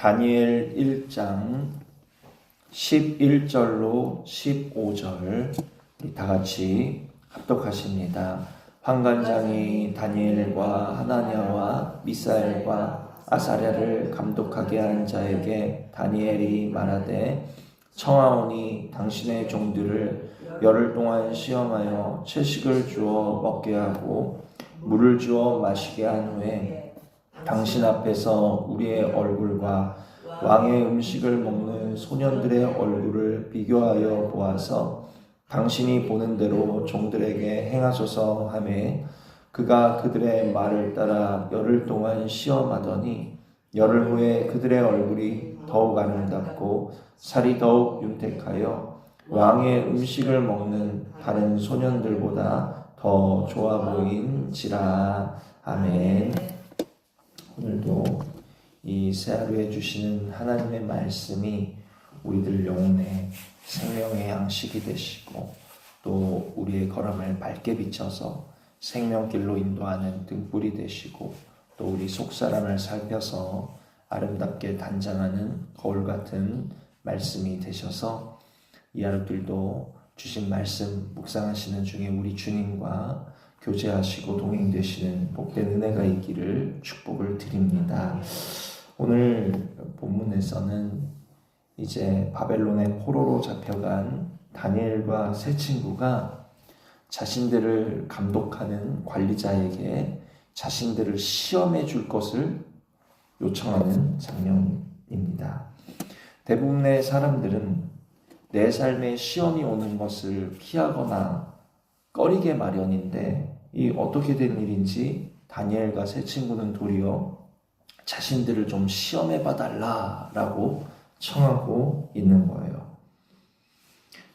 다니엘 1장 11절로 15절 다 같이 합독하십니다. 환관장이 다니엘과 하나냐와 미사엘과 아사랴를 감독하게 한 자에게 다니엘이 말하되, 청하오니 당신의 종들을 열흘 동안 시험하여 채식을 주어 먹게 하고 물을 주어 마시게 한 후에 당신 앞에서 우리의 얼굴과 왕의 음식을 먹는 소년들의 얼굴을 비교하여 보아서 당신이 보는 대로 종들에게 행하소서 하매, 그가 그들의 말을 따라 열흘 동안 시험하더니 열흘 후에 그들의 얼굴이 더욱 아름답고 살이 더욱 윤택하여 왕의 음식을 먹는 다른 소년들보다 더 좋아 보인지라. 아멘. 오늘도 이 새하루에 주시는 하나님의 말씀이 우리들 영혼의 생명의 양식이 되시고, 또 우리의 걸음을 밝게 비춰서 생명길로 인도하는 등불이 되시고, 또 우리 속사람을 살펴서 아름답게 단장하는 거울 같은 말씀이 되셔서 이 하루들도 주신 말씀 묵상하시는 중에 우리 주님과 교제하시고 동행되시는 복된 은혜가 있기를 축복을 드립니다. 오늘 본문에서는 이제 바벨론의 포로로 잡혀간 다니엘과 세 친구가 자신들을 감독하는 관리자에게 자신들을 시험해 줄 것을 요청하는 장면입니다. 대부분의 사람들은 내 삶에 시험이 오는 것을 피하거나 꺼리게 마련인데, 이 어떻게 된 일인지 다니엘과 세 친구는 도리어 자신들을 좀 시험해 봐달라라고 청하고 있는 거예요.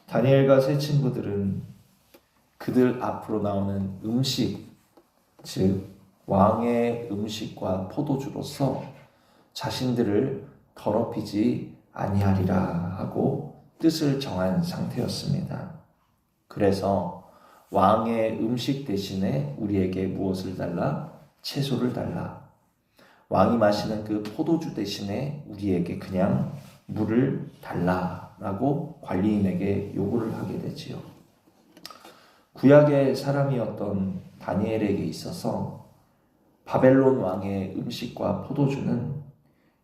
다니엘과 세 친구들은 그들 앞으로 나오는 음식, 즉 왕의 음식과 포도주로서 자신들을 더럽히지 아니하리라 하고 뜻을 정한 상태였습니다. 그래서 왕의 음식 대신에 우리에게 무엇을 달라? 채소를 달라. 왕이 마시는 그 포도주 대신에 우리에게 그냥 물을 달라라고 관리인에게 요구를 하게 되지요. 구약의 사람이었던 다니엘에게 있어서 바벨론 왕의 음식과 포도주는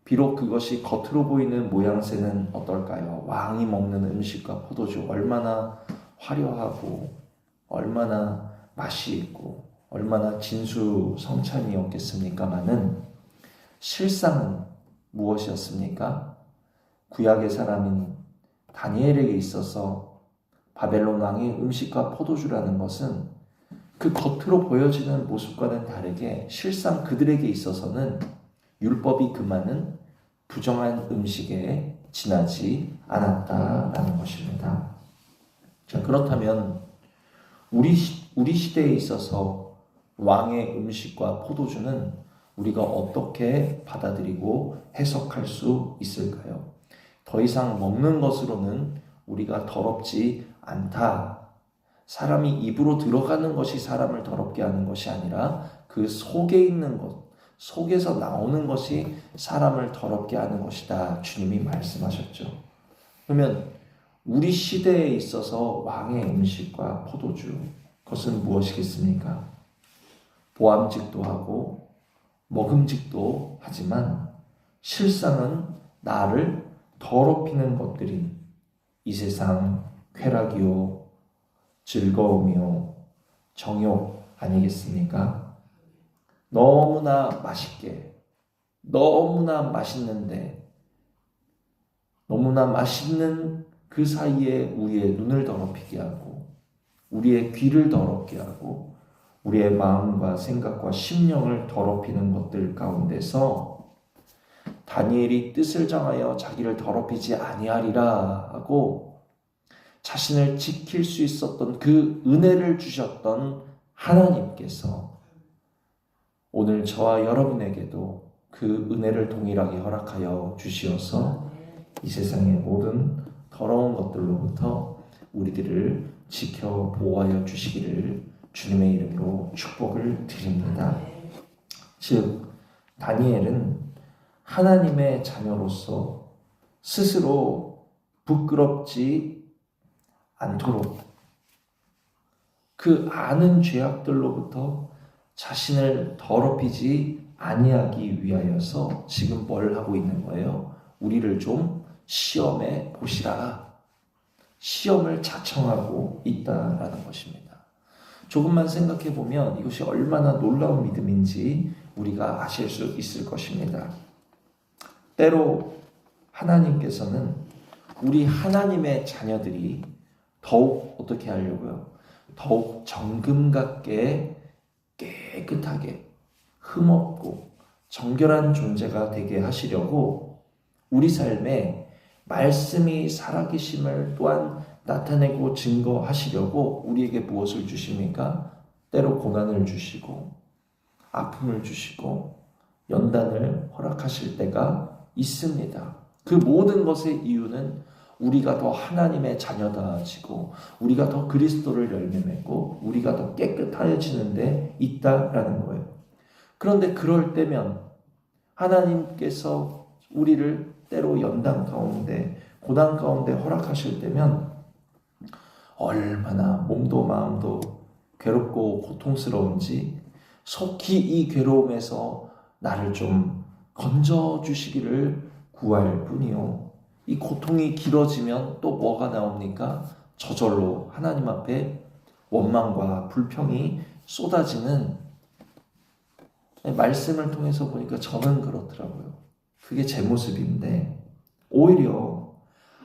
비록 그것이 겉으로 보이는 모양새는 어떨까요? 왕이 먹는 음식과 포도주 얼마나 화려하고 얼마나 맛이 있고 얼마나 진수성찬이었겠습니까마는 실상은 무엇이었습니까? 구약의 사람인 다니엘에게 있어서 바벨론 왕의 음식과 포도주라는 것은 그 겉으로 보여지는 모습과는 다르게 실상 그들에게 있어서는 율법이 금하는 부정한 음식에 지나지 않았다라는 것입니다. 자, 그렇다면 우리 시대에 있어서 왕의 음식과 포도주는 우리가 어떻게 받아들이고 해석할 수 있을까요? 더 이상 먹는 것으로는 우리가 더럽지 않다. 사람이 입으로 들어가는 것이 사람을 더럽게 하는 것이 아니라 그 속에 있는 것, 속에서 나오는 것이 사람을 더럽게 하는 것이다. 주님이 말씀하셨죠. 그러면 우리 시대에 있어서 왕의 음식과 포도주, 그것은 무엇이겠습니까? 보암직도 하고 먹음직도 하지만 실상은 나를 더럽히는 것들인 이 세상 쾌락이요, 즐거움이요, 정욕 아니겠습니까? 너무나 맛있게, 너무나 맛있는데, 너무나 맛있는 그 사이에 우리의 눈을 더럽히게 하고 우리의 귀를 더럽게 하고 우리의 마음과 생각과 심령을 더럽히는 것들 가운데서 다니엘이 뜻을 정하여 자기를 더럽히지 아니하리라 하고 자신을 지킬 수 있었던 그 은혜를 주셨던 하나님께서 오늘 저와 여러분에게도 그 은혜를 동일하게 허락하여 주시어서 이 세상의 모든 더러운 것들로부터 우리들을 지켜 보호하여 주시기를 주님의 이름으로 축복을 드립니다. 즉 다니엘은 하나님의 자녀로서 스스로 부끄럽지 않도록 그 아는 죄악들로부터 자신을 더럽히지 아니하기 위하여서 지금 뭘 하고 있는 거예요? 우리를 좀 시험해 보시라. 시험을 자청하고 있다라는 것입니다. 조금만 생각해 보면 이것이 얼마나 놀라운 믿음인지 우리가 아실 수 있을 것입니다. 때로 하나님께서는 우리 하나님의 자녀들이 더욱 어떻게 하려고요? 더욱 정금 같게 깨끗하게 흠없고 정결한 존재가 되게 하시려고 우리 삶에 말씀이 살아계심을 또한 나타내고 증거하시려고 우리에게 무엇을 주십니까? 때로 고난을 주시고 아픔을 주시고 연단을 허락하실 때가 있습니다. 그 모든 것의 이유는 우리가 더 하나님의 자녀다지고 우리가 더 그리스도를 열매 맺고 우리가 더 깨끗해지는 데 있다라는 거예요. 그런데 그럴 때면 하나님께서 우리를 때로 연단 가운데 고난 가운데 허락하실 때면 얼마나 몸도 마음도 괴롭고 고통스러운지 속히 이 괴로움에서 나를 좀 건져주시기를 구할 뿐이요. 이 고통이 길어지면 또 뭐가 나옵니까? 저절로 하나님 앞에 원망과 불평이 쏟아지는 말씀을 통해서 보니까 저는 그렇더라고요. 그게 제 모습인데 오히려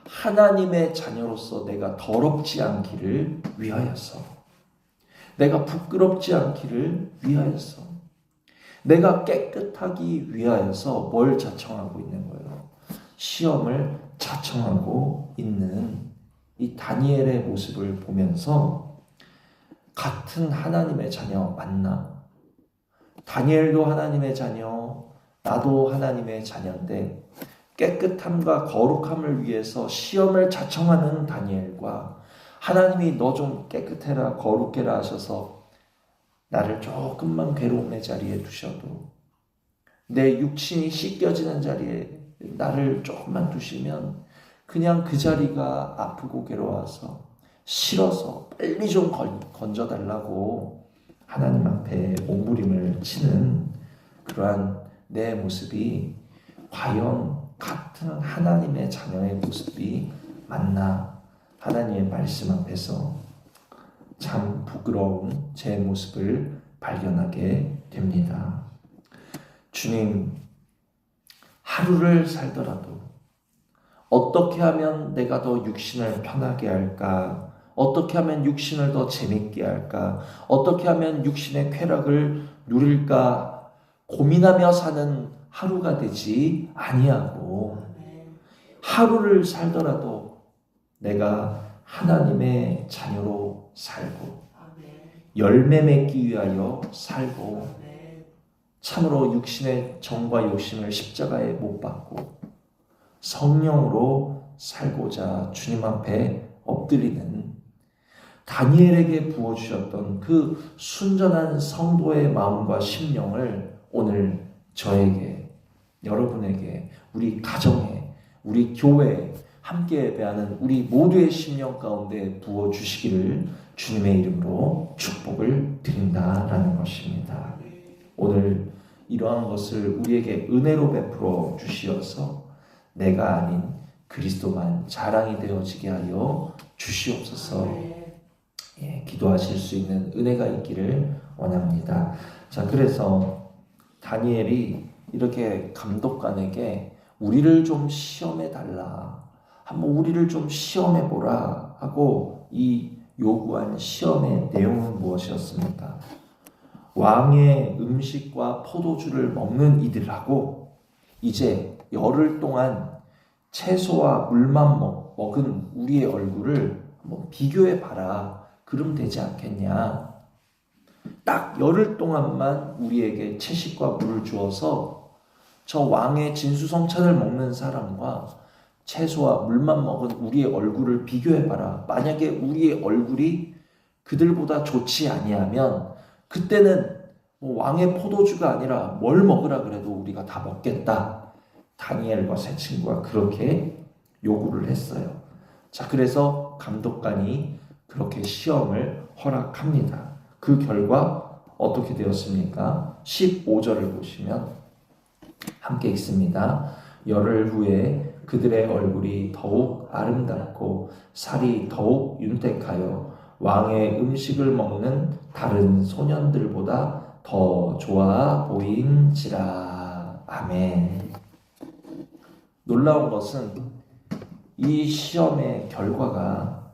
하나님의 자녀로서 내가 더럽지 않기를 위하여서 내가 부끄럽지 않기를 위하여서 내가 깨끗하기 위하여서 뭘 자청하고 있는 거예요? 시험을 자청하고 있는 이 다니엘의 모습을 보면서 같은 하나님의 자녀 맞나? 다니엘도 하나님의 자녀, 나도 하나님의 자녀인데 깨끗함과 거룩함을 위해서 시험을 자청하는 다니엘과 하나님이 너 좀 깨끗해라 거룩해라 하셔서 나를 조금만 괴로움의 자리에 두셔도 내 육신이 씻겨지는 자리에 나를 조금만 두시면 그냥 그 자리가 아프고 괴로워서 싫어서 빨리 좀 건져달라고 하나님 앞에 몸부림을 치는 그러한 내 모습이 과연 같은 하나님의 자녀의 모습이 맞나? 하나님의 말씀 앞에서 참 부끄러운 제 모습을 발견하게 됩니다. 주님, 하루를 살더라도 어떻게 하면 내가 더 육신을 편하게 할까? 어떻게 하면 육신을 더 재밌게 할까? 어떻게 하면 육신의 쾌락을 누릴까? 고민하며 사는 하루가 되지 아니하고 하루를 살더라도 내가 하나님의 자녀로 살고 열매 맺기 위하여 살고 참으로 육신의 정과 욕심을 십자가에 못 박고 성령으로 살고자 주님 앞에 엎드리는 다니엘에게 부어주셨던 그 순전한 성도의 마음과 심령을 오늘 저에게, 여러분에게, 우리 가정에, 우리 교회에 함께 예배하는 우리 모두의 심령 가운데 부어주시기를 주님의 이름으로 축복을 드린다라는 것입니다. 오늘 이러한 것을 우리에게 은혜로 베풀어 주시어서 내가 아닌 그리스도만 자랑이 되어지게 하여 주시옵소서. 기도하실 수 있는 은혜가 있기를 원합니다. 자, 그래서 다니엘이 이렇게 감독관에게 우리를 좀 시험해 달라, 한번 우리를 좀 시험해 보라 하고 이 요구한 시험의 내용은 무엇이었습니까? 왕의 음식과 포도주를 먹는 이들하고 이제 열흘 동안 채소와 물만 먹은 우리의 얼굴을 한번 비교해 봐라. 그럼 되지 않겠냐? 딱 열흘 동안만 우리에게 채식과 물을 주어서 저 왕의 진수성찬을 먹는 사람과 채소와 물만 먹은 우리의 얼굴을 비교해 봐라. 만약에 우리의 얼굴이 그들보다 좋지 아니하면 그때는 왕의 포도주가 아니라 뭘 먹으라 그래도 우리가 다 먹겠다. 다니엘과 세 친구가 그렇게 요구를 했어요. 자, 그래서 감독관이 그렇게 시험을 허락합니다. 그 결과 어떻게 되었습니까? 15절을 보시면 함께 읽습니다. 열흘 후에 그들의 얼굴이 더욱 아름답고 살이 더욱 윤택하여 왕의 음식을 먹는 다른 소년들보다 더 좋아 보인지라. 아멘. 놀라운 것은 이 시험의 결과가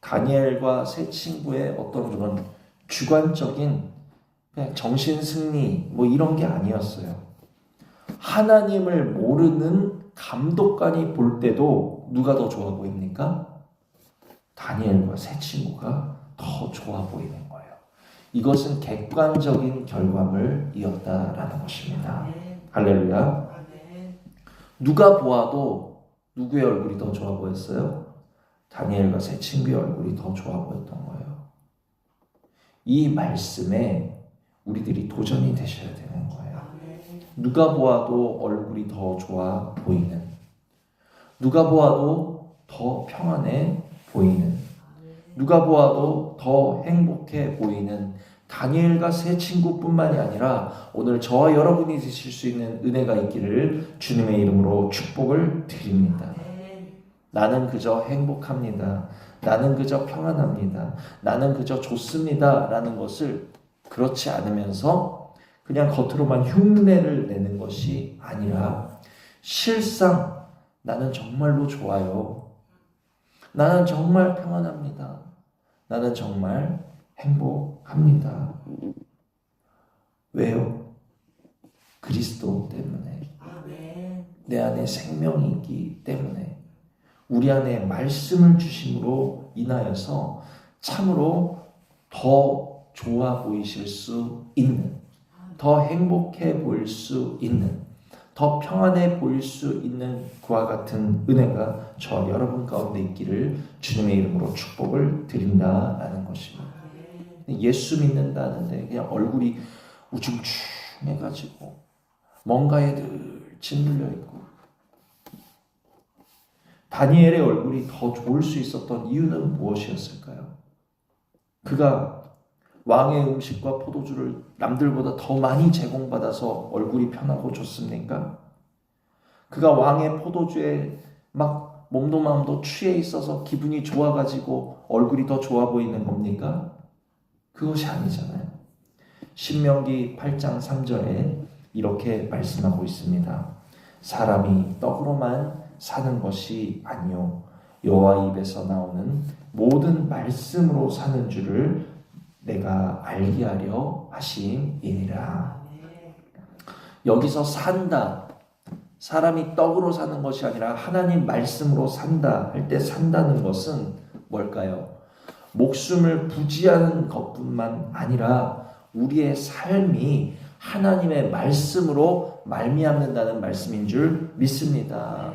다니엘과 세 친구의 어떤 그런 주관적인 그냥 정신승리 뭐 이런 게 아니었어요. 하나님을 모르는 감독관이 볼 때도 누가 더 좋아 보입니까? 다니엘과 세 친구가 더 좋아 보이는 거예요. 이것은 객관적인 결과물이었다라는 것입니다. 할렐루야. 누가 보아도 누구의 얼굴이 더 좋아 보였어요? 다니엘과 세 친구의 얼굴이 더 좋아 보였던 거예요. 이 말씀에 우리들이 도전이 되셔야 되는 거예요. 누가 보아도 얼굴이 더 좋아 보이는, 누가 보아도 더 평안해 보이는, 누가 보아도 더 행복해 보이는 다니엘과 세 친구뿐만이 아니라 오늘 저와 여러분이 되실 수 있는 은혜가 있기를 주님의 이름으로 축복을 드립니다. 나는 그저 행복합니다. 나는 그저 평안합니다. 나는 그저 좋습니다. 라는 것을 그렇지 않으면서 그냥 겉으로만 흉내를 내는 것이 아니라 실상 나는 정말로 좋아요. 나는 정말 평안합니다. 나는 정말 행복합니다. 왜요? 그리스도 때문에. 내 안에 생명이 있기 때문에. 우리 안에 말씀을 주심으로 인하여서 참으로 더 좋아 보이실 수 있는, 더 행복해 보일 수 있는, 더 평안해 보일 수 있는 그와 같은 은혜가 저와 여러분 가운데 있기를 주님의 이름으로 축복을 드린다라는 것입니다. 예수 믿는다는데 그냥 얼굴이 우중충해가지고 뭔가에 늘 짓눌려 있고, 다니엘의 얼굴이 더 좋을 수 있었던 이유는 무엇이었을까요? 그가 왕의 음식과 포도주를 남들보다 더 많이 제공받아서 얼굴이 편하고 좋습니까? 그가 왕의 포도주에 막 몸도 마음도 취해 있어서 기분이 좋아가지고 얼굴이 더 좋아 보이는 겁니까? 그것이 아니잖아요. 신명기 8장 3절에 이렇게 말씀하고 있습니다. 사람이 떡으로만 사는 것이 아니요 여호와 입에서 나오는 모든 말씀으로 사는 줄을 내가 알게 하려 하심이니라. 여기서 산다, 사람이 떡으로 사는 것이 아니라 하나님 말씀으로 산다 할 때 산다는 것은 뭘까요? 목숨을 부지하는 것뿐만 아니라 우리의 삶이 하나님의 말씀으로 말미암는다는 말씀인 줄 믿습니다.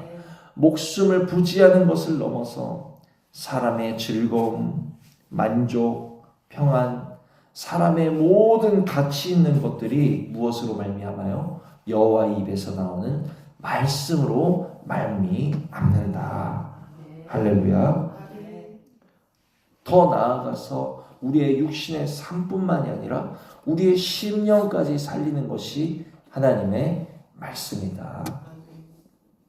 목숨을 부지하는 것을 넘어서 사람의 즐거움, 만족, 평안, 사람의 모든 가치 있는 것들이 무엇으로 말미암아요? 여호와의 입에서 나오는 말씀으로 말미암는다. 할렐루야. 더 나아가서 우리의 육신의 삶뿐만이 아니라 우리의 심령까지 살리는 것이 하나님의 말씀이다.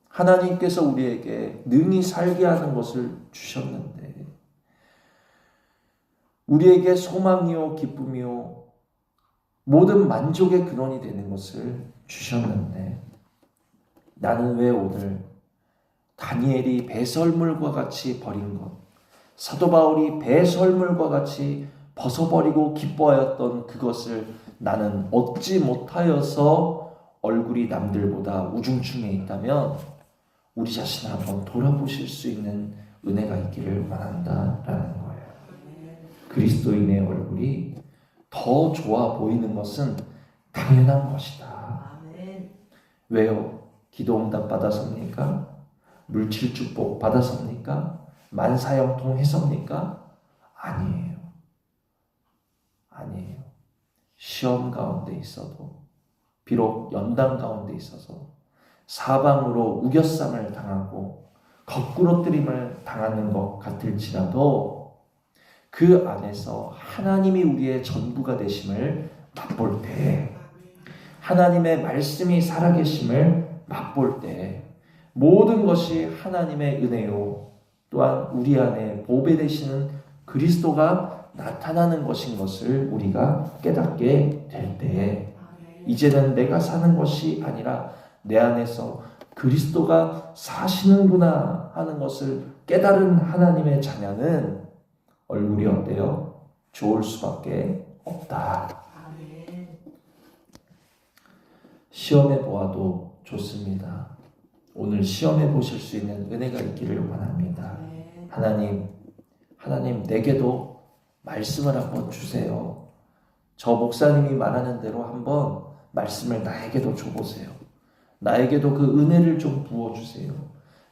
하나님께서 우리에게 능히 살게 하는 것을 주셨는데, 우리에게 소망이요 기쁨이요 모든 만족의 근원이 되는 것을 주셨는데, 나는 왜 오늘 다니엘이 배설물과 같이 버린 것, 사도 바울이 배설물과 같이 벗어버리고 기뻐하였던 그것을 나는 얻지 못하여서 얼굴이 남들보다 우중충해 있다면 우리 자신을 한번 돌아보실 수 있는 은혜가 있기를 원한다라는 거예요. 그리스도인의 얼굴이 더 좋아 보이는 것은 당연한 것이다. 왜요? 기도 응답 받아서입니까? 물질 축복 받아서입니까? 만사형통 해서입니까? 아니에요. 아니에요. 시험 가운데 있어도, 비록 연단 가운데 있어서, 사방으로 우겨쌈을 당하고 거꾸로뜨림을 당하는 것 같을지라도 그 안에서 하나님이 우리의 전부가 되심을 맛볼 때, 하나님의 말씀이 살아계심을 맛볼 때 모든 것이 하나님의 은혜요 또한 우리 안에 보배 되시는 그리스도가 나타나는 것인 것을 우리가 깨닫게 될 때, 이제는 내가 사는 것이 아니라 내 안에서 그리스도가 사시는구나 하는 것을 깨달은 하나님의 자녀는 얼굴이 어때요? 좋을 수밖에 없다. 시험해 보아도 좋습니다. 오늘 시험해 보실 수 있는 은혜가 있기를 원합니다. 하나님 내게도 말씀을 한번 주세요. 저 목사님이 말하는 대로 한번 말씀을 나에게도 줘보세요. 나에게도 그 은혜를 좀 부어주세요.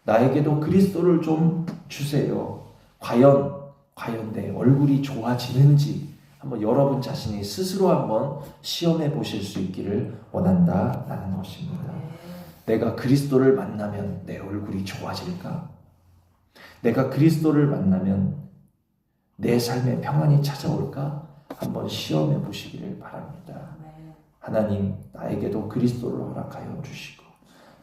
나에게도 그리스도를 좀 주세요. 과연 내 얼굴이 좋아지는지 한번 여러분 자신이 스스로 한번 시험해 보실 수 있기를 원한다라는 것입니다. 내가 그리스도를 만나면 내 얼굴이 좋아질까? 내가 그리스도를 만나면 내 삶에 평안이 찾아올까? 한번 시험해 보시기를 바랍니다. 하나님, 나에게도 그리스도를 허락하여 주시고,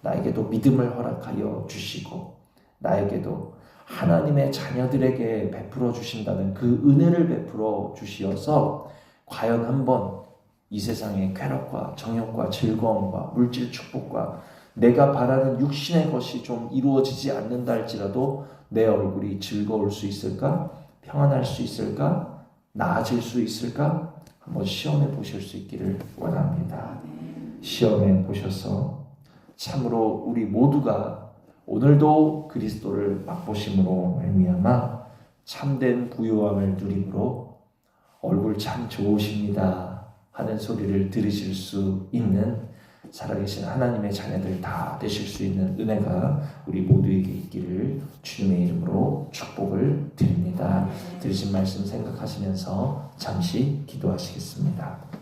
나에게도 믿음을 허락하여 주시고, 나에게도 하나님의 자녀들에게 베풀어 주신다는 그 은혜를 베풀어 주시어서 과연 한번 이 세상의 쾌락과 정욕과 즐거움과 물질 축복과 내가 바라는 육신의 것이 좀 이루어지지 않는다 할지라도 내 얼굴이 즐거울 수 있을까? 평안할 수 있을까? 나아질 수 있을까? 한번 시험해 보실 수 있기를 원합니다. 시험해 보셔서 참으로 우리 모두가 오늘도 그리스도를 맛보심으로 말미암아 참된 부유함을 누림으로 얼굴 참 좋으십니다 하는 소리를 들으실 수 있는 살아계신 하나님의 자녀들 다 되실 수 있는 은혜가 우리 모두에게 있기를 주님의 이름으로 축복을 드립니다. 들으신 말씀 생각하시면서 잠시 기도하시겠습니다.